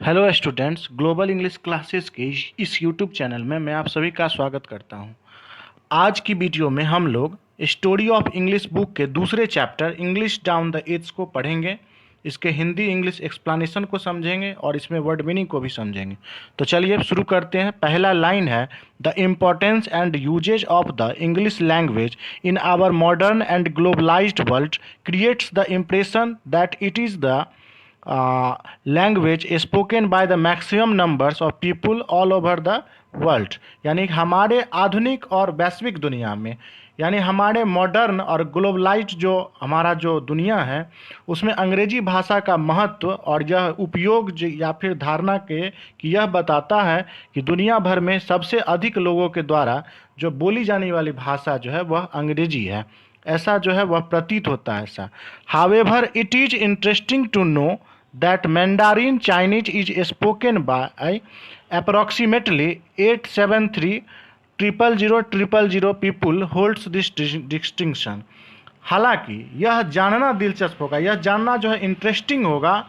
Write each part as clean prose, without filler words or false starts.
Hello students, global English classes के इस YouTube channel में मैं आप सभी का स्वागत करता हूं। आज की वीडियो में हम लोग स्टोरी ऑफ इंग्लिश बुक के दूसरे chapter English down the age को पढ़ेंगे। इसके हिंदी इंग्लिश एक्सप्लेनेशन को समझेंगे और इसमें वर्ड मीनिंग को भी समझेंगे। तो चलिए शुरू करते हैं। पहला लाइन है, the importance and usages of the English language in our modern and globalised world creates the impression that it is the language spoken by the maximum numbers of people all over the world. यानी हमारे आधुनिक और वैश्विक दुनिया में, यानी हमारे modern और ग्लोबलाइज्ड जो हमारा जो दुनिया है उसमें अंग्रेजी भाषा का महत्व और यह उपयोग या फिर धारणा के कि यह बताता है कि दुनिया भर में सबसे अधिक लोगों के द्वारा जो बोली जाने वाली भाषा जो है वह अंग्रेजी है, ऐसा जो है वह प्रतीत होता है ऐसा। However it is interesting to know that Mandarin Chinese is spoken by approximately 873,000,000 people holds this distinction। हालांकि यह जानना दिलचस्प होगा, यह जानना जो है इंटरेस्टिंग होगा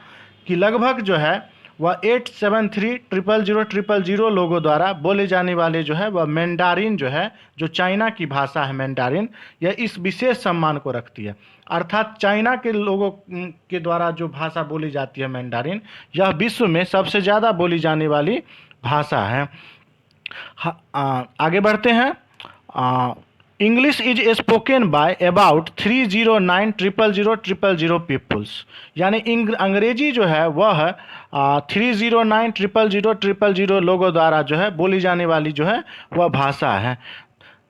कि लगभग जो है वह 873,000,000 लोगों द्वारा बोले जाने वाले जो है वह मैंडारिन जो है, जो चाइना की भाषा है मैंडारिन, यह इस विशेष सम्मान को रखती है। अर्थात चाइना के लोगों के द्वारा जो भाषा बोली जाती है मैंडारिन, यह विश्व में सबसे ज़्यादा बोली जाने वाली भाषा है। आगे बढ़ते हैं। English is spoken by about 309,000,000 peoples. यानी अंग्रेजी जो है वह 309,000,000 लोगों द्वारा जो है बोली जाने वाली जो है वह भाषा है।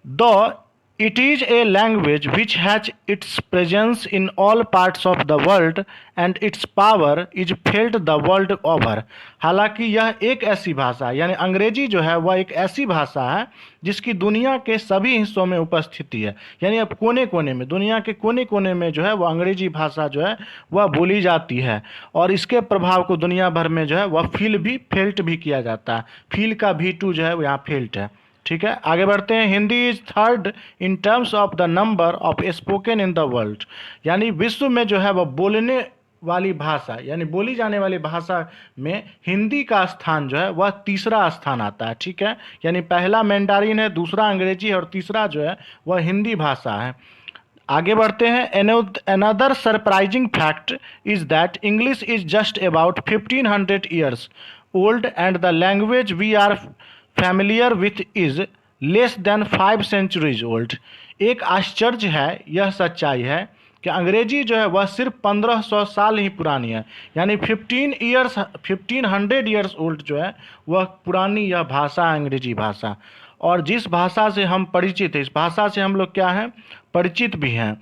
दो It is a language which has its presence in all parts of the world and its power is felt the world over। हालांकि यह एक ऐसी भाषा, यानी अंग्रेजी जो है वह एक ऐसी भाषा है जिसकी दुनिया के सभी हिस्सों में उपस्थिति है। यानी अब कोने कोने में, दुनिया के कोने कोने में जो है वह अंग्रेजी भाषा जो है वह बोली जाती है और इसके प्रभाव को दुनिया भर में जो है वह फेल्ट भी किया जाता है। फील का V2 जो है वो यहाँ फेल्ट है। ठीक है, आगे बढ़ते हैं। Hindi is third in terms of the number of spoken in the world. यानी विश्व में जो है वह बोलने वाली भाषा, यानी बोली जाने वाली भाषा में हिंदी का स्थान जो है वह तीसरा स्थान आता है। ठीक है, यानी पहला मैंडारिन है, दूसरा अंग्रेजी है और तीसरा जो है वह हिंदी भाषा है। आगे बढ़ते हैं। Another surprising fact is that English is just about 1500 years old and the language we are familiar with is less than 5 centuries old. एक आश्चर्य है, यह सच्चाई है कि अंग्रेजी जो है वह सिर्फ 1500 साल ही पुरानी है, यानी 1500 ईयर्स ओल्ड जो है वह पुरानी यह भाषा है अंग्रेजी भाषा। और जिस भाषा से हम परिचित हैं, इस भाषा से हम लोग क्या हैं, परिचित भी हैं,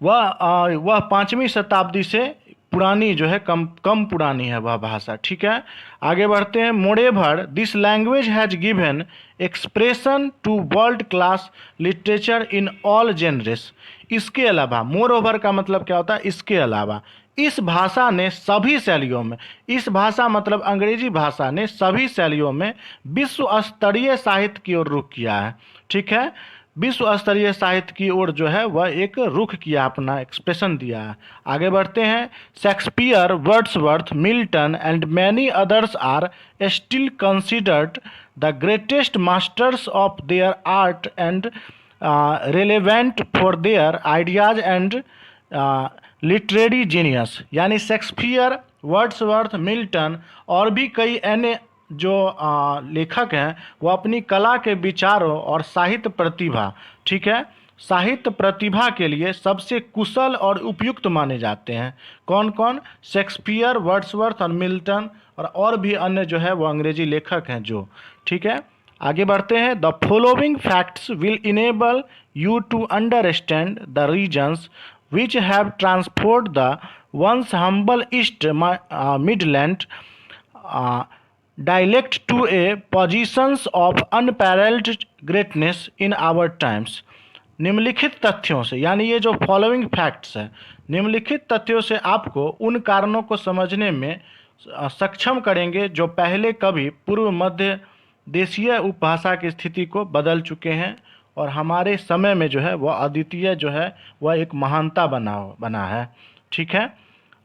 वह 5वीं शताब्दी से पुरानी जो है कम पुरानी है वह भाषा। ठीक है, आगे बढ़ते हैं। Moreover this language has given expression to world class literature in all genres. इसके अलावा, मोर ओवर का मतलब क्या होता है, इसके अलावा इस भाषा ने सभी शैलियों में, इस भाषा मतलब अंग्रेजी भाषा ने सभी शैलियों में विश्व स्तरीय साहित्य की ओर रुख किया है। ठीक है, विश्व स्तरीय साहित्य की ओर जो है वह एक रुख किया, अपना एक्सप्रेशन दिया है। आगे बढ़ते हैं। Shakespeare, Wordsworth, Milton and many others are still considered the greatest masters of their art and relevant for their ideas and literary genius. यानी शेक्सपियर, वर्ड्सवर्थ, मिल्टन और भी कई अन्य जो लेखक हैं वो अपनी कला के विचारों और साहित्य प्रतिभा, ठीक है, साहित्य प्रतिभा के लिए सबसे कुशल और उपयुक्त माने जाते हैं। कौन कौन? शेक्सपियर, वर्ड्सवर्थ और मिल्टन और भी अन्य जो है वो अंग्रेजी लेखक हैं जो। ठीक है, आगे बढ़ते हैं। The following facts will enable you to understand the reasons which have transformed the once humble East Midland dialect to a positions of unparalleled greatness in our times। निम्नलिखित तथ्यों से, यानी ये जो फॉलोइंग फैक्ट्स है, निम्नलिखित तथ्यों से आपको उन कारणों को समझने में सक्षम करेंगे जो पहले कभी पूर्व मध्य देशीय उपभाषा की स्थिति को बदल चुके हैं और हमारे समय में जो है वह अद्वितीय जो है वह एक महानता बना है। ठीक है,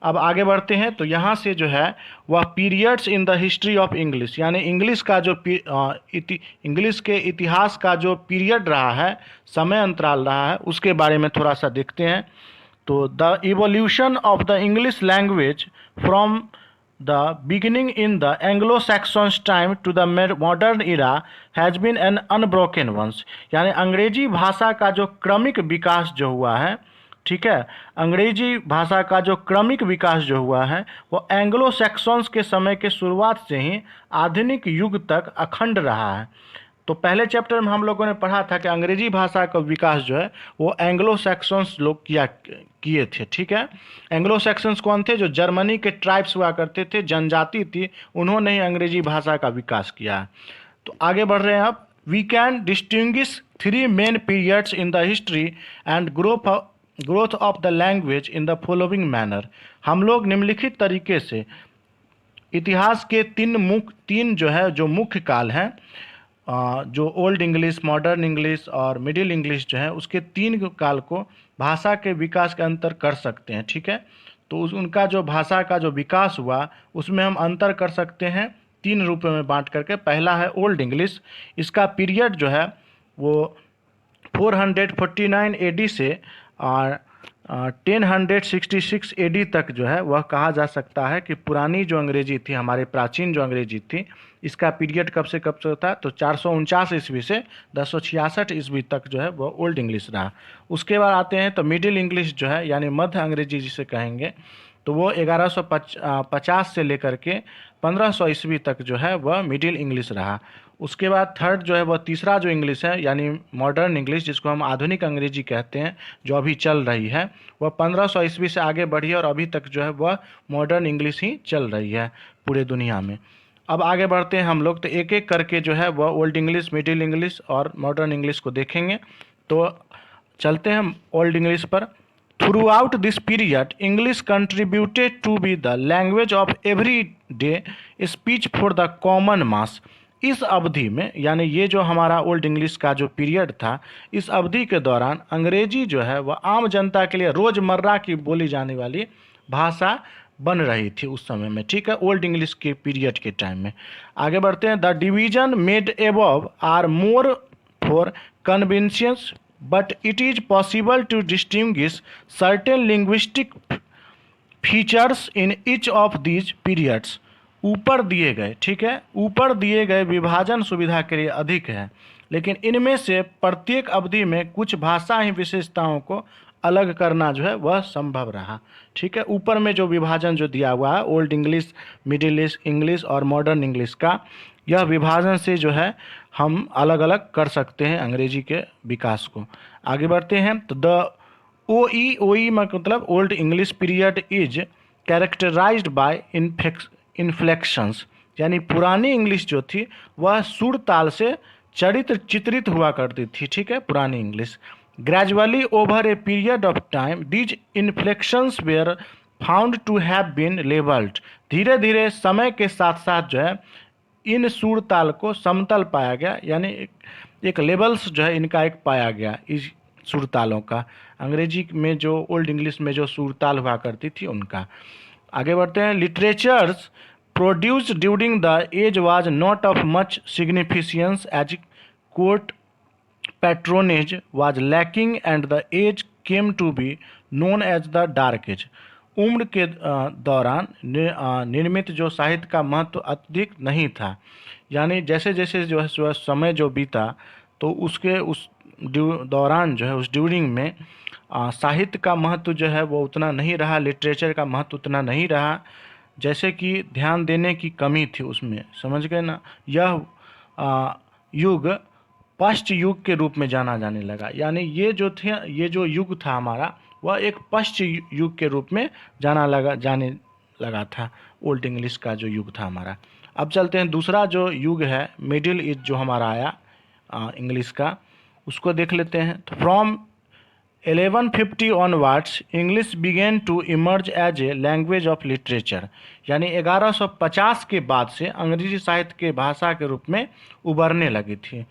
अब आगे बढ़ते हैं तो यहाँ से जो है वह periods in the history of English, यानी इंग्लिश का जो इंग्लिश के इतिहास का जो पीरियड रहा है, समय अंतराल रहा है, उसके बारे में थोड़ा सा देखते हैं। तो the evolution of the English language from the beginning in the Anglo Saxons time to the modern era has been an unbroken once, यानी अंग्रेजी भाषा का जो क्रमिक विकास जो हुआ है, ठीक है, अंग्रेजी भाषा का जो क्रमिक विकास जो हुआ है वो एंग्लो सैक्सन्स के समय के शुरुआत से ही आधुनिक युग तक अखंड रहा है। तो पहले चैप्टर में हम लोगों ने पढ़ा था कि अंग्रेजी भाषा का विकास जो है वो एंग्लो सैक्सन्स लोग किए थे, ठीक है। एंग्लो सैक्सन्स कौन थे? जो जर्मनी के ट्राइब्स हुआ करते थे, जनजाति थी, उन्होंने ही अंग्रेजी भाषा का विकास किया है। तो आगे बढ़ रहे हैं अब। We can distinguish 3 main periods in the history and growth of the language in the following manner. हम लोग निम्नलिखित तरीके से इतिहास के तीन जो है जो मुख्य काल हैं, जो ओल्ड इंग्लिश, मॉडर्न इंग्लिश और मिडिल इंग्लिश जो है, उसके 3 काल को भाषा के विकास के अंतर कर सकते हैं, ठीक है। तो उनका जो भाषा का जो विकास हुआ उसमें हम अंतर कर सकते हैं 3 रूपों में बांट करके। पहला है ओल्ड इंग्लिश, इसका पीरियड जो है वो 449 एडी से और 1066 एडी तक जो है वह कहा जा सकता है कि पुरानी जो अंग्रेजी थी, हमारे प्राचीन जो अंग्रेजी थी, इसका पीरियड कब से कब तक था? तो 449 ईस्वी से 1066 ईस्वी तक जो है वह ओल्ड इंग्लिश रहा। उसके बाद आते हैं तो मिडिल इंग्लिश जो है, यानी मध्य अंग्रेजी जिसे कहेंगे, तो वो 1150 से लेकर के 1500 ईस्वी तक जो है वह मिडिल इंग्लिश रहा। उसके बाद थर्ड जो है वह तीसरा जो इंग्लिश है, यानी मॉडर्न इंग्लिश, जिसको हम आधुनिक अंग्रेजी कहते हैं, जो अभी चल रही है, वह 1500 ईस्वी से आगे बढ़ी है और अभी तक जो है वह मॉडर्न इंग्लिश ही चल रही है पूरे दुनिया में। अब आगे बढ़ते हैं हम लोग, तो एक एक करके जो है वह ओल्ड इंग्लिश, मिडिल इंग्लिश और मॉडर्न इंग्लिश को देखेंगे। तो चलते हैं ओल्ड इंग्लिश पर। Throughout this period English contributed to be the language of every day speech for the common mass. इस अवधि में, यानी ये जो हमारा ओल्ड इंग्लिश का जो पीरियड था, इस अवधि के दौरान अंग्रेजी जो है वह आम जनता के लिए रोज़मर्रा की बोली जाने वाली भाषा बन रही थी उस समय में, ठीक है, ओल्ड इंग्लिश के पीरियड के टाइम में। आगे बढ़ते हैं। The division made above are more for conventions but it is possible to distinguish certain linguistic features in each of these periods. ऊपर दिए गए, ठीक है, ऊपर दिए गए विभाजन सुविधा के लिए अधिक है, लेकिन इनमें से प्रत्येक अवधि में कुछ भाषा ही विशेषताओं को अलग करना जो है वह संभव रहा, ठीक है। ऊपर में जो विभाजन जो दिया हुआ है ओल्ड इंग्लिश, मिडिल इंग्लिश और मॉडर्न इंग्लिश का, यह विभाजन से जो है हम अलग अलग कर सकते हैं अंग्रेजी के विकास को। आगे बढ़ते हैं। तो द ओई मतलब old English period is characterized by inflections, यानी पुरानी इंग्लिश जो थी वह सुर ताल से चित्रित हुआ करती थी, ठीक है, पुरानी English. Gradually over a period of time these inflections were found to have been levelled. धीरे धीरे समय के साथ साथ जो है इन सुर ताल को समतल पाया गया, यानी एक लेवल्स जो है इनका एक पाया गया इस सुर तालों का, अंग्रेजी में जो ओल्ड इंग्लिश में जो सुर ताल हुआ करती थी उनका। आगे बढ़ते हैं। Literatures produced during the age was not of much significance as court patronage was lacking and the age came to be known as the dark age। उम्र के दौरान निर्मित जो साहित्य का महत्व अत्यधिक नहीं था, यानी जैसे जैसे जो है समय जो बीता तो उसके उस दौरान जो है उस ड्यूरिंग में साहित्य का महत्व जो है वो उतना नहीं रहा, लिटरेचर का महत्व उतना नहीं रहा, जैसे कि ध्यान देने की कमी थी उसमें, समझ गए ना। यह युग पश्च युग के रूप में जाना जाने लगा, यानी ये जो युग था हमारा वह एक पश्च युग के रूप में जाने लगा था, ओल्ड इंग्लिश का जो युग था हमारा। अब चलते हैं दूसरा जो युग है मिडिल एज जो हमारा आया इंग्लिश का, उसको देख लेते हैं। तो from 1150 onwards English began to emerge as a language of literature, यानी 1150 के बाद से अंग्रेजी साहित्य के भाषा के रूप में उभरने लगी थी।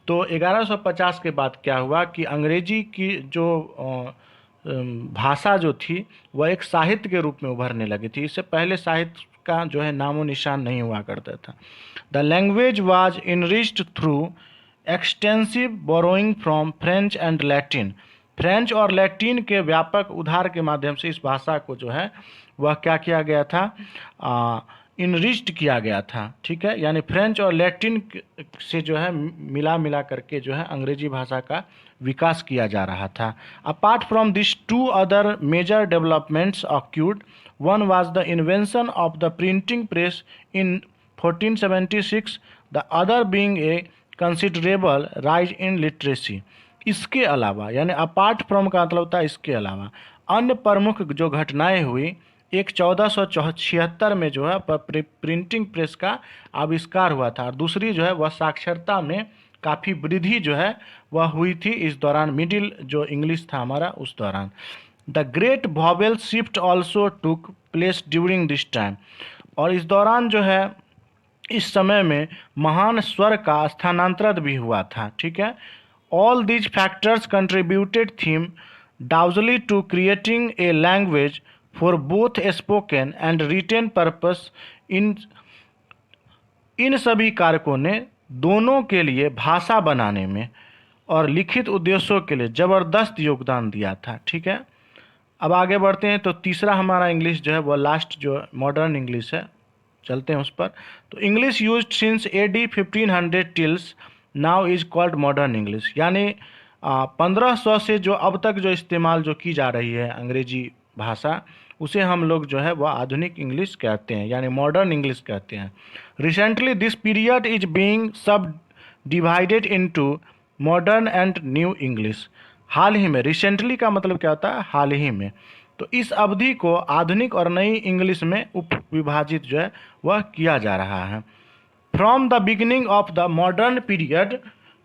तो 1150 के बाद क्या हुआ कि अंग्रेजी की जो भाषा जो थी वह एक साहित्य के रूप में उभरने लगी थी। इससे पहले साहित्य का जो है नामो निशान नहीं हुआ करता था। The language was enriched through extensive borrowing from French and Latin. French और लैटिन के व्यापक उधार के माध्यम से इस भाषा को जो है वह क्या किया गया था, इनरिच्ड किया गया था। ठीक है, यानी फ्रेंच और लैटिन से जो है मिला करके जो है अंग्रेजी भाषा का विकास किया जा रहा था। Apart from this two other major developments occurred. One was the invention of the printing press in 1476, the other being a considerable rise in literacy. इसके अलावा, यानी अपार्ट फ्रॉम का मतलब होता है इसके अलावा, अन्य प्रमुख जो घटनाएं हुई, एक 1476 में जो है प्रिंटिंग प्रेस का आविष्कार हुआ था, और दूसरी जो है वह साक्षरता में काफ़ी वृद्धि जो है वह हुई थी इस दौरान, मिडिल जो इंग्लिश था हमारा उस दौरान। The great vowel shift also took place during this time. और इस दौरान जो है इस समय में महान स्वर का स्थानांतरण भी हुआ था। ठीक है, all these factors contributed tremendously to creating a language for both spoken and written purpose. इन सभी कारकों ने दोनों के लिए भाषा बनाने में और लिखित उद्देश्यों के लिए ज़बरदस्त योगदान दिया था। ठीक है, अब आगे बढ़ते हैं। तो तीसरा हमारा इंग्लिश जो है वह लास्ट जो मॉडर्न इंग्लिश है, चलते हैं उस पर। तो English used since AD 1500 till now is called modern English. यानी 1500 से जो अब तक जो इस्तेमाल जो की जा रही है अंग्रेजी भाषा, उसे हम लोग जो है वह आधुनिक इंग्लिश कहते हैं, यानी मॉडर्न इंग्लिश कहते हैं। Recently this period is being subdivided into modern and new English. हाल ही में, रिसेंटली का मतलब क्या होता है, हाल ही में। तो इस अवधि को आधुनिक और नई इंग्लिश में उप विभाजित जो है वह किया जा रहा है। From the beginning of the modern period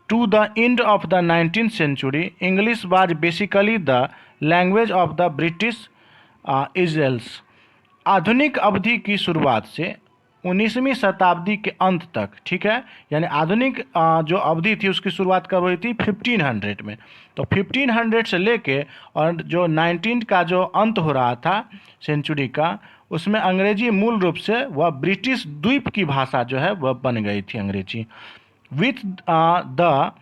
to the end of the 19th century, English was basically the language of the British Isles. आधुनिक अवधि की शुरुआत से 19वीं शताब्दी के अंत तक, ठीक है, यानी आधुनिक जो अवधि थी उसकी शुरुआत कब हुई थी, 1500 में। तो 1500 से लेके और जो 19 का जो अंत हो रहा था सेंचुरी का, उसमें अंग्रेजी मूल रूप से वह ब्रिटिश द्वीप की भाषा जो है वह बन गई थी अंग्रेजी। विथ द,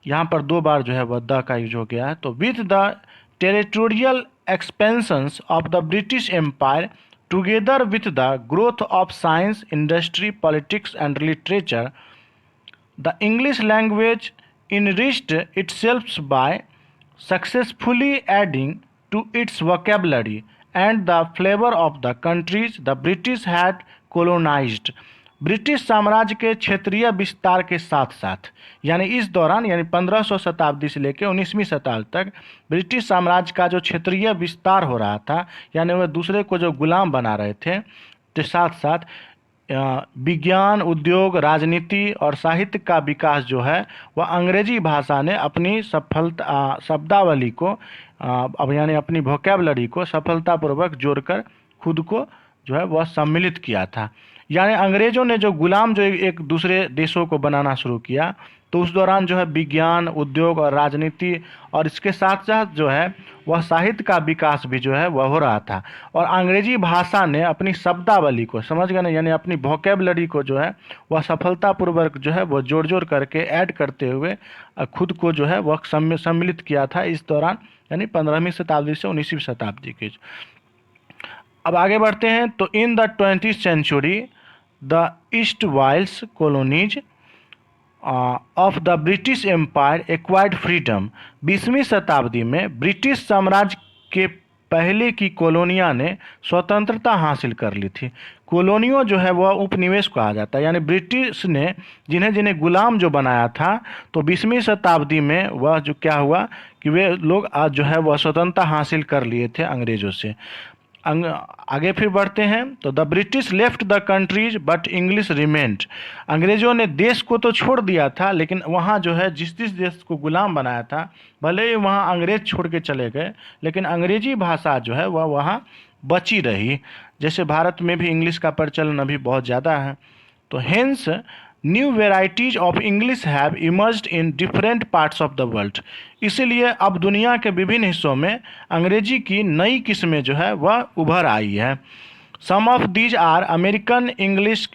यहाँ पर 2 बार जो है वह द का यूज हो गया है। तो with the territorial expansions of the British Empire, together with the growth of science, industry, politics, and literature, the English language enriched itself by successfully adding to its vocabulary and the flavor of the countries the British had colonized। British साम्राज्य के क्षेत्रीय विस्तार के साथ साथ, यानी इस दौरान, यानी 1500 शताब्दी से लेकर 19वीं शताब्दी तक ब्रिटिश साम्राज्य का जो क्षेत्रीय विस्तार हो रहा था, यानी वह दूसरे को जो गुलाम बना रहे थे, के साथ साथ विज्ञान, उद्योग, राजनीति और साहित्य का विकास जो है वह अंग्रेजी भाषा ने अपनी शब्दावली को अब यानी अपनी वोकैबुलरी को सफलतापूर्वक जोड़कर खुद को जो है वह सम्मिलित किया था। यानी अंग्रेज़ों ने जो गुलाम जो एक दूसरे देशों को बनाना शुरू किया, तो उस दौरान जो है विज्ञान, उद्योग और राजनीति और इसके साथ साथ जो है वह साहित्य का विकास भी जो है वह हो रहा था। और अंग्रेजी भाषा ने अपनी शब्दावली को, समझ गए ना, यानी अपनी वोकैबुलरी को जो है वह सफलतापूर्वक जो है वह जोड़ करके ऐड करते हुए खुद को जो है वह सम्मिलित किया था इस दौरान, यानी 15वीं शताब्दी से 19वीं शताब्दी के। अब आगे बढ़ते हैं। तो in the 20th century the erstwhile colonies of the British Empire acquired freedom. 20वीं शताब्दी में ब्रिटिश साम्राज्य के पहले की कॉलोनियां ने स्वतंत्रता हासिल कर ली थी। कॉलोनियों जो है वह उपनिवेश कहा जाता है, यानी ब्रिटिश ने जिन्हें जिन्हें गुलाम जो बनाया था, तो 20वीं शताब्दी में वह जो क्या हुआ कि वे लोग आज जो है वह स्वतंत्रता हासिल कर लिए थे अंग्रेज़ों से। आगे फिर बढ़ते हैं। तो the British left the countries but English remained. अंग्रेज़ों ने देश को तो छोड़ दिया था, लेकिन वहाँ जो है जिस देश को गुलाम बनाया था, भले ही वहाँ अंग्रेज़ छोड़ के चले गए, लेकिन अंग्रेजी भाषा जो है वह वहाँ बची रही। जैसे भारत में भी इंग्लिश का प्रचलन अभी बहुत ज़्यादा है। तो hence new varieties of English have emerged in different parts of the world. इसीलिए अब दुनिया के विभिन्न हिस्सों में अंग्रेजी की नई किस्में जो है वह उभर आई है। Some of these are American English,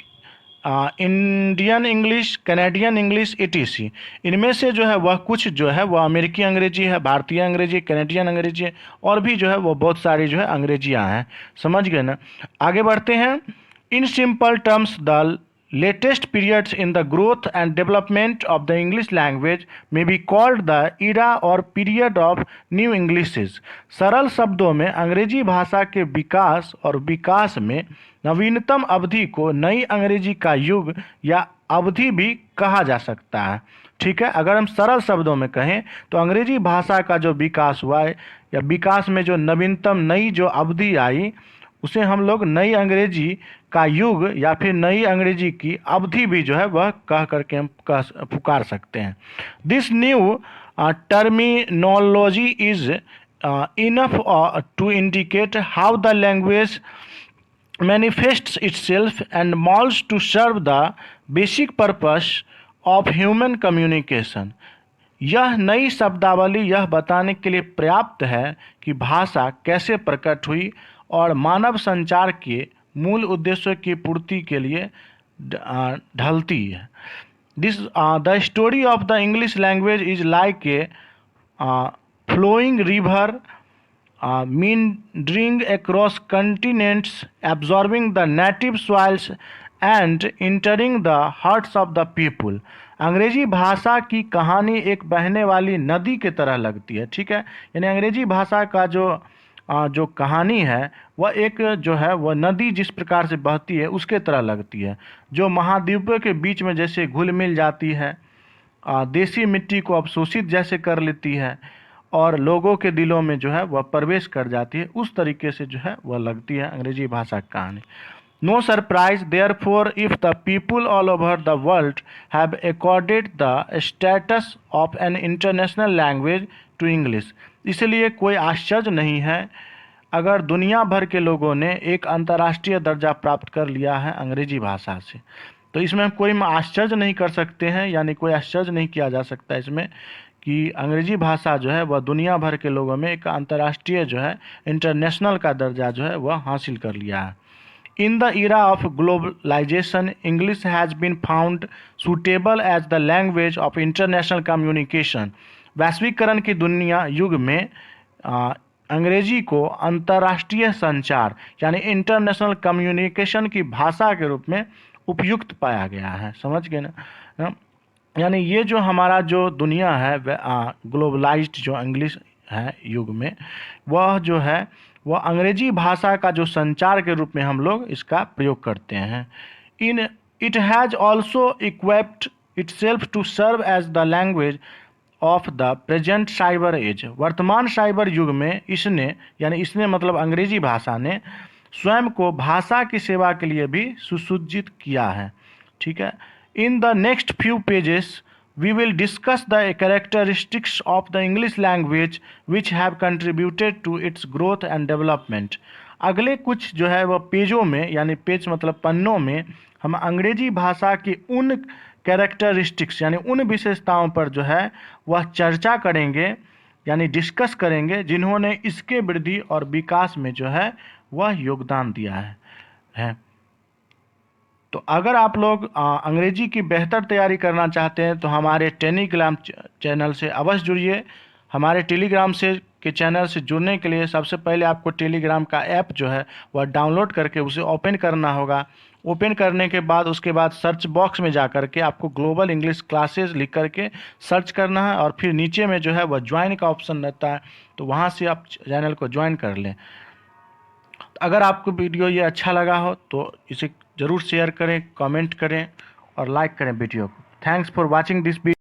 Indian English, Canadian English etc। इनमें से जो है वह कुछ जो है वह अमेरिकी अंग्रेजी है, भारतीय अंग्रेजी, कैनेडियन अंग्रेजी है, और भी जो है वो बहुत सारी जो है अंग्रेजियाँ हैं। समझ गए ना। आगे बढ़ते हैं। In simple terms the latest periods in the growth and development of the English language may be called the era or period of new Englishes। सरल शब्दों में अंग्रेजी भाषा के विकास और विकास में नवीनतम अवधि को नई अंग्रेजी का युग या अवधि भी कहा जा सकता है। ठीक है, अगर हम सरल शब्दों में कहें तो अंग्रेजी भाषा का जो विकास हुआ है या विकास में जो नवीनतम नई जो अवधि आई उसे हम लोग नई अंग्रेजी का युग या फिर नई अंग्रेजी की अवधि भी जो है वह कह करके हम पुकार सकते हैं। This new terminology is enough to indicate how the language manifests itself and molds to serve the basic purpose of human communication। यह नई शब्दावली यह बताने के लिए पर्याप्त है कि भाषा कैसे प्रकट हुई और मानव संचार के मूल उद्देश्यों की पूर्ति के लिए ढलती है। This the story of the English language is like a flowing river meandering across continents, absorbing the native soils and entering the hearts of the people। अंग्रेजी भाषा की कहानी एक बहने वाली नदी की तरह लगती है। ठीक है, यानी अंग्रेजी भाषा का जो कहानी है वह एक जो है वह नदी जिस प्रकार से बहती है उसके तरह लगती है, जो महाद्वीपों के बीच में जैसे घुल मिल जाती है, देसी मिट्टी को अवशोषित जैसे कर लेती है और लोगों के दिलों में जो है वह प्रवेश कर जाती है, उस तरीके से जो है वह लगती है अंग्रेजी भाषा की कहानी। No surprise therefore if the people all over the world have accorded the status of an international language to English. इसलिए कोई आश्चर्य नहीं है अगर दुनिया भर के लोगों ने एक अंतर्राष्ट्रीय दर्जा प्राप्त कर लिया है अंग्रेजी भाषा से। तो इसमें हम कोई आश्चर्य नहीं कर सकते हैं, यानी कोई आश्चर्य नहीं किया जा सकता इसमें कि अंग्रेजी भाषा जो है वह दुनिया भर के लोगों में एक अंतर्राष्ट्रीय जो है इंटरनेशनल का दर्जा जो है वह हासिल कर लिया है। In the era of globalisation English has been found suitable as the language of international communication. वैश्वीकरण की दुनिया युग में अंग्रेजी को अंतर्राष्ट्रीय संचार यानी इंटरनेशनल कम्युनिकेशन की भाषा के रूप में उपयुक्त पाया गया है। समझ गए ना। यानी ये जो हमारा जो दुनिया है ग्लोबलाइज्ड जो इंग्लिश है युग में, वह जो है वह अंग्रेजी भाषा का जो संचार के रूप में हम लोग इसका प्रयोग करते हैं। It has also equipped itself to serve as the language of the present cyber age. वर्तमान साइबर युग में इसने मतलब अंग्रेजी भाषा ने स्वयं को भाषा की सेवा के लिए भी सुसज्जित किया है। ठीक है, in the next few pages we will discuss the characteristics of the English language which have contributed to its growth and development। अगले कुछ जो है वह पेजों में, यानी पेज मतलब पन्नों में, हम अंग्रेजी भाषा की उन कैरेक्टरिस्टिक्स यानी उन विशेषताओं पर जो है वह चर्चा करेंगे यानी डिस्कस करेंगे जिन्होंने इसके वृद्धि और विकास में जो है वह योगदान दिया है। तो अगर आप लोग अंग्रेजी की बेहतर तैयारी करना चाहते हैं तो हमारे टेलीग्राम चैनल से अवश्य जुड़िए। हमारे टेलीग्राम के चैनल से जुड़ने के लिए सबसे पहले आपको टेलीग्राम का ऐप जो है वह डाउनलोड करके उसे ओपन करना होगा। ओपन करने के बाद उसके बाद सर्च बॉक्स में जा कर के आपको ग्लोबल इंग्लिश क्लासेस लिख करके सर्च करना है और फिर नीचे में जो है वह ज्वाइन का ऑप्शन रहता है, तो वहाँ से आप चैनल को ज्वाइन कर लें। अगर आपको वीडियो ये अच्छा लगा हो तो इसे ज़रूर शेयर करें, कमेंट करें और लाइक करें वीडियो को। Thanks for watching this video.